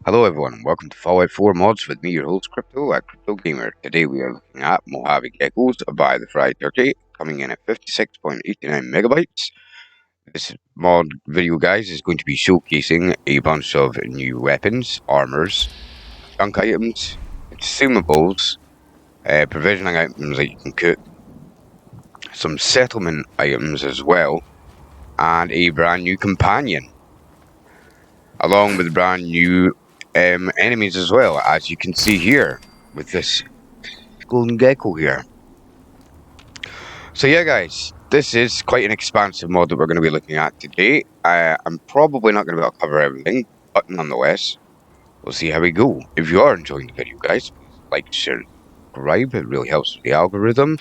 Hello everyone, welcome to Fallout 4 Mods with me, your host Crypto at Crypto Gamer. Today we are looking at Mojave Geckos by the Fried 38, coming in at 56.89 megabytes. This mod video, guys, is going to be showcasing a bunch of new weapons, armors, junk items, consumables, provisioning items that you can cook, some settlement items as well, and a brand new companion, along with brand new enemies as well, as you can see here with this golden gecko here. So yeah, guys, this is quite an expansive mod that we're going to be looking at today. I'm probably not going to be able to cover everything, but nonetheless, we'll see how we go. If you are enjoying the video, guys, please like, share, subscribe. It really helps with the algorithm.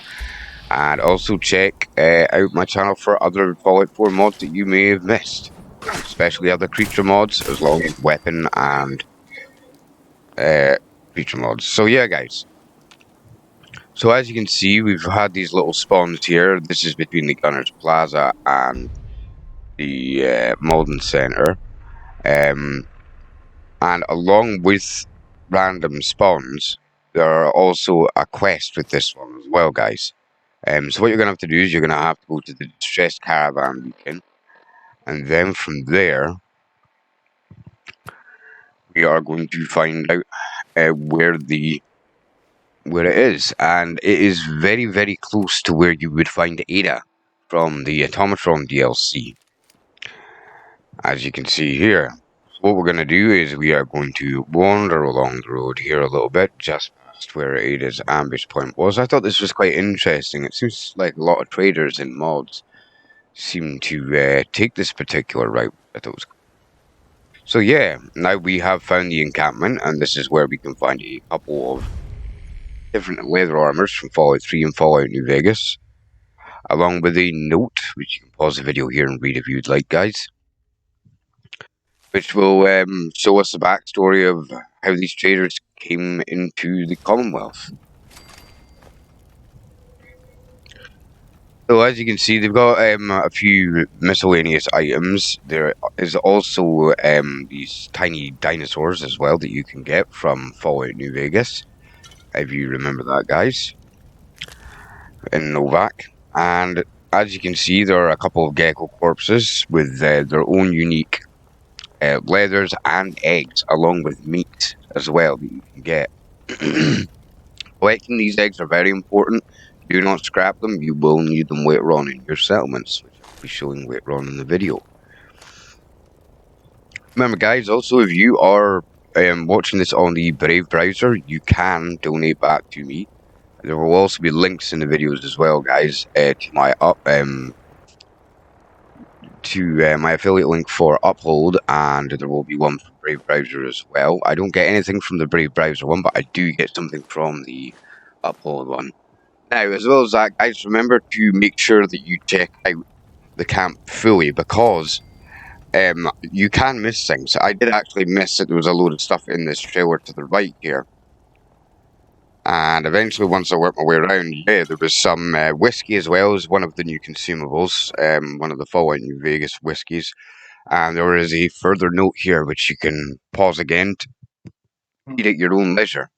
And also check out my channel for other Fallout 4 mods that you may have missed, especially other creature mods, as well as weapon and creature mods. So yeah, guys. So as you can see, we've had these little spawns here. This is between the Gunners Plaza and the Malden Center. And along with random spawns, there are also a quest with this one as well, guys. So what you're going to have to do is you're going to have to go to the Distressed Caravan beacon. And then from there, we are going to find out where it is, and it is very, very close to where you would find Ada from the Automatron DLC, as you can see here. So what we're going to do is we are going to wander along the road here a little bit, just past where Ada's ambush point was. I thought this was quite interesting. It seems like a lot of traders and mods seem to take this particular route. I thought it was cool. So yeah, now we have found the encampment, and this is where we can find a couple of different leather armors from Fallout 3 and Fallout New Vegas, along with a note, which you can pause the video here and read if you'd like, guys, which will show us the backstory of how these traders came into the Commonwealth. So as you can see, they've got a few miscellaneous items. There is also these tiny dinosaurs as well that you can get from Fallout New Vegas, if you remember that, guys, in Novak. And as you can see, there are a couple of gecko corpses with their own unique leathers and eggs, along with meat as well that you can get. Collecting these eggs are very important. Do not scrap them. You will need them later on in your settlements, which I'll be showing later on in the video. Remember, guys, also, if you are watching this on the Brave browser, you can donate back to me. There will also be links in the videos as well, guys, to my my affiliate link for Uphold, and there will be one for Brave browser as well. I don't get anything from the Brave browser one, but I do get something from the Uphold one. Now, as well as that, guys, remember to make sure that you check out the camp fully, because you can miss things. I did actually miss that there was a load of stuff in this trailer to the right here. And eventually, once I worked my way around, yeah, there was some whiskey as well as one of the new consumables, one of the Fallout New Vegas whiskies. And there is a further note here which you can pause again to read at your own leisure.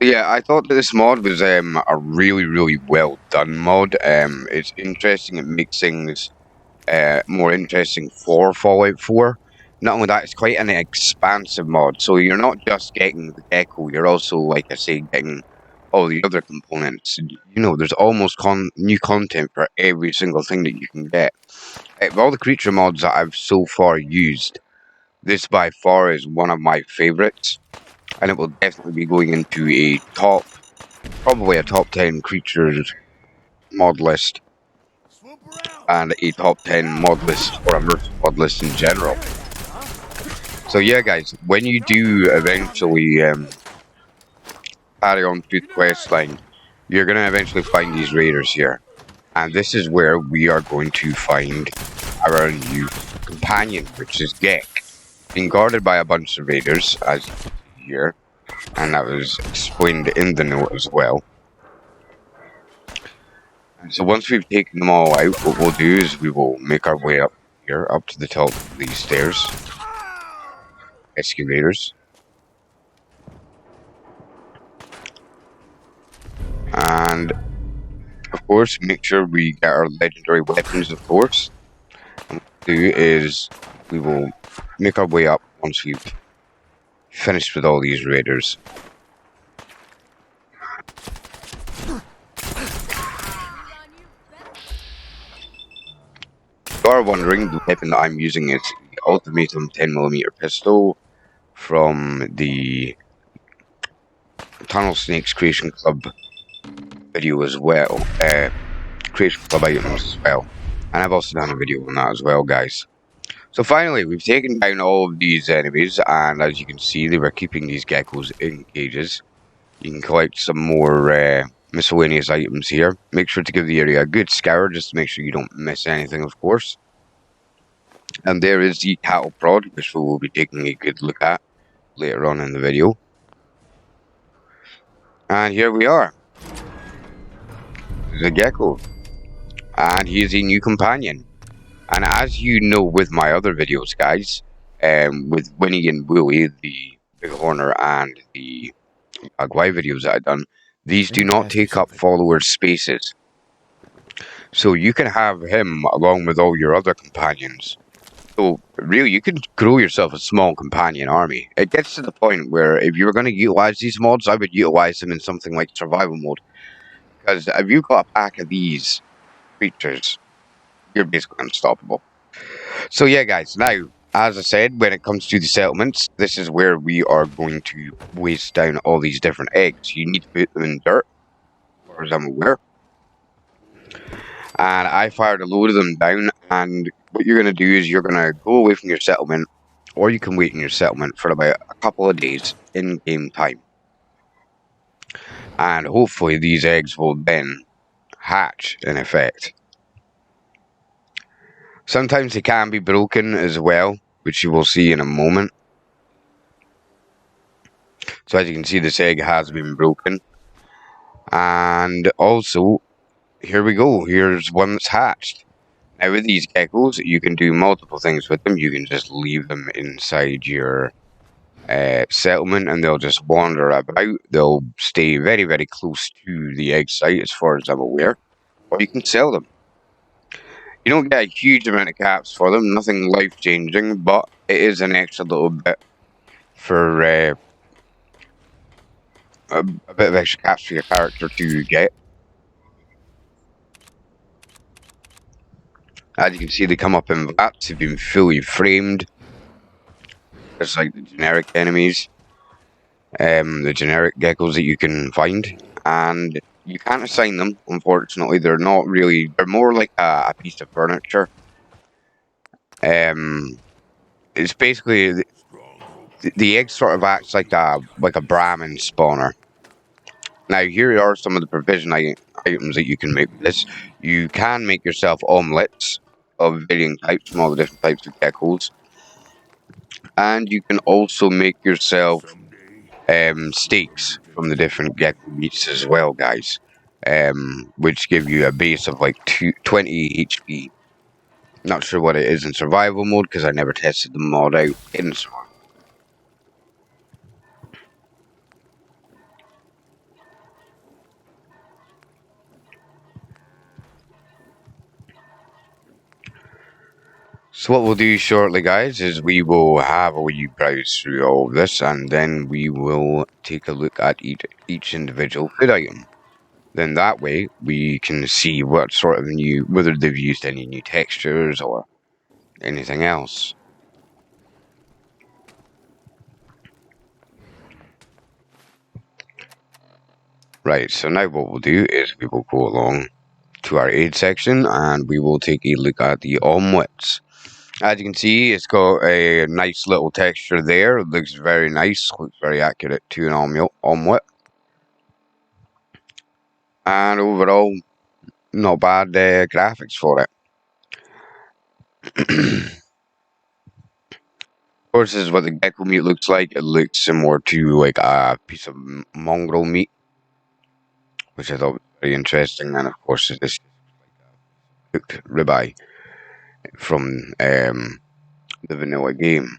Yeah, I thought that this mod was a really, really well done mod. It's interesting. It makes things more interesting for Fallout 4. Not only that, it's quite an expansive mod. So you're not just getting the Gecko, you're also, like I say, getting all the other components. You know, there's almost new content for every single thing that you can get. Of all the creature mods that I've so far used, this by far is one of my favorites. And it will definitely be going into a probably a top 10 creatures mod list, and a top 10 mod list, or a mod list in general. So yeah, guys, when you do eventually carry on through the quest line, you're going to eventually find these raiders here. And this is where we are going to find our new companion, which is Gek, being guarded by a bunch of raiders, as you can see here. and that was explained in the note as well. And so once we've taken them all out, what we'll do is we will make our way up here, up to the top of these stairs, escalators, and of course make sure we get our legendary weapons. Of course, and what we'll do is we will make our way up once we've finished with all these raiders. If you are wondering, the weapon that I'm using is the Ultimatum 10mm pistol from the Tunnel Snakes Creation Club video as well. Creation Club items as well. And I've also done a video on that as well, guys. So finally, we've taken down all of these enemies, and as you can see, they were keeping these geckos in cages. You can collect some more miscellaneous items here. Make sure to give the area a good scour, just to make sure you don't miss anything, of course. And there is the cattle prod, which we will be taking a good look at later on in the video. And here we are. The gecko. And he is a new companion. And as you know with my other videos, guys, with Winnie and Willie, the Bighorner, and the Agwai videos that I've done, these do not take up followers' spaces. So you can have him along with all your other companions. So really, you can grow yourself a small companion army. It gets to the point where if you were going to utilize these mods, I would utilize them in something like survival mode. Because if you've got a pack of these creatures, you're basically unstoppable. So yeah, guys, now, as I said, when it comes to the settlements, this is where we are going to waste down all these different eggs. You need to put them in dirt, as far as I'm aware. And I fired a load of them down, and what you're going to do is you're going to go away from your settlement, or you can wait in your settlement for about a couple of days in game time. And hopefully these eggs will then hatch, in effect. Sometimes they can be broken as well, which you will see in a moment. So as you can see, this egg has been broken. And also, here we go. Here's one that's hatched. Now with these geckos, you can do multiple things with them. You can just leave them inside your settlement and they'll just wander about. They'll stay very, very close to the egg site as far as I'm aware. Or you can sell them. You don't get a huge amount of caps for them, nothing life-changing, but it is an extra little bit for a bit of extra caps for your character to get. As you can see, they come up in vats, they've been fully framed. Just like the generic enemies, the generic geckos that you can find. And you can't assign them, unfortunately. They're not really, they're more like a piece of furniture. It's basically, the egg sort of acts like a Brahmin spawner. Now, here are some of the provision items that you can make with this. You can make yourself omelets of varying types from all the different types of geckos. And you can also make yourself steaks from the different gecko meats as well, guys. Which give you a base of like 20 HP. Not sure what it is in survival mode because I never tested the mod out in survival. So what we'll do shortly, guys, is we will have a wee browse through all of this, and then we will take a look at each individual food item. Then that way we can see what sort of whether they've used any new textures or anything else. Right, so now what we'll do is we will go along to our aid section and we will take a look at the omelets. As you can see, it's got a nice little texture there. It looks very nice, looks very accurate to an omelet. And overall, not bad graphics for it. course, this is what the gecko meat looks like. It looks similar to like a piece of mongrel meat, which I thought was very interesting. And of course, this is cooked ribeye from the vanilla game.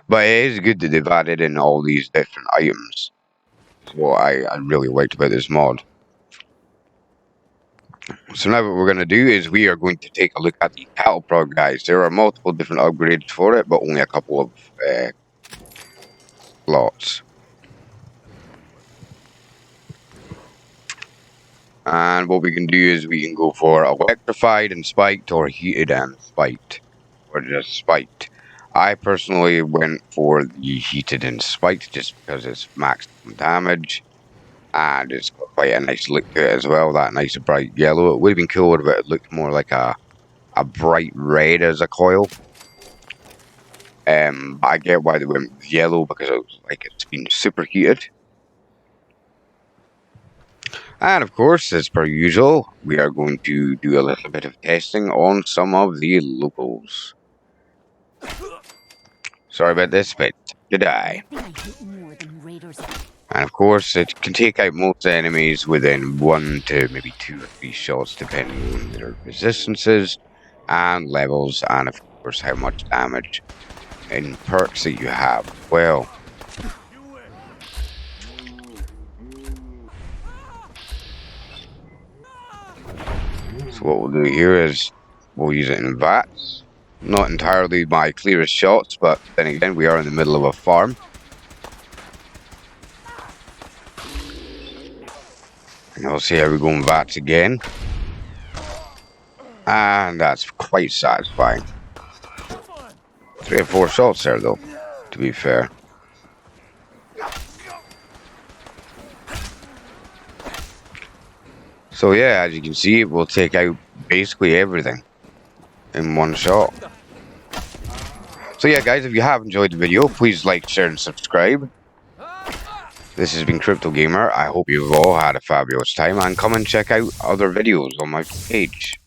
But it is good that they've added in all these different items. That's what I really liked about this mod. So now what we're going to do is we are going to take a look at the cattle prod, guys. There are multiple different upgrades for it, but only a couple of slots. And what we can do is we can go for electrified and spiked, or heated and spiked, or just spiked. I personally went for the heated and spiked just because it's maximum damage. And it's got quite a nice look to it as well, that nice bright yellow. It would have been cooler if it looked more like a bright red as a coil. But I get why they went with yellow, because it was like it's been superheated. And of course, as per usual, we are going to do a little bit of testing on some of the locals. Sorry about this, but to die. And of course, it can take out most enemies within 1 to maybe 2 or 3 shots, depending on their resistances and levels, and of course how much damage and perks that you have. Well, so what we'll do here is we'll use it in VATS. Not entirely my clearest shots, but then again, we are in the middle of a farm. And I'll see how we go in VATS again. And that's quite satisfying. 3 or 4 shots there, though, to be fair. So yeah, as you can see, it will take out basically everything in one shot. So yeah, guys, if you have enjoyed the video, please like, share, and subscribe. This has been Crypto Gamer. I hope you've all had a fabulous time, and come and check out other videos on my page.